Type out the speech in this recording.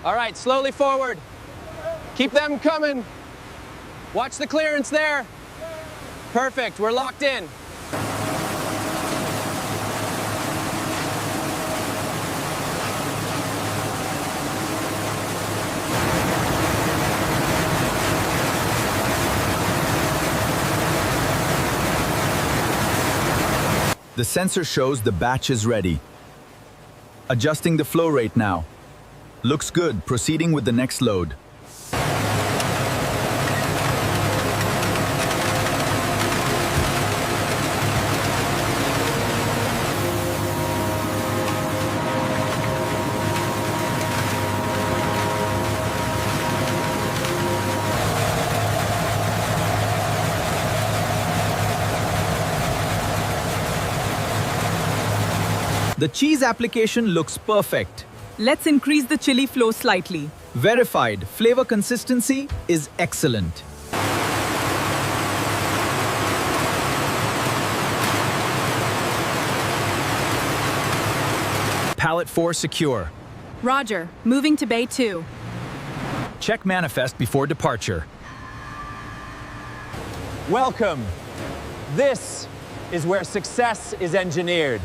All right, slowly forward. Keep them coming. Watch the clearance there. Perfect, we're locked in. The sensor shows the batch is ready. Adjusting the flow rate now. Looks good, proceeding with the next load. The cheese application looks perfect. Let's increase the chili flow slightly. Verified. Flavor consistency is excellent. Pallet 4 secure. Roger, moving to Bay 2. Check manifest before departure. Welcome. This is where success is engineered.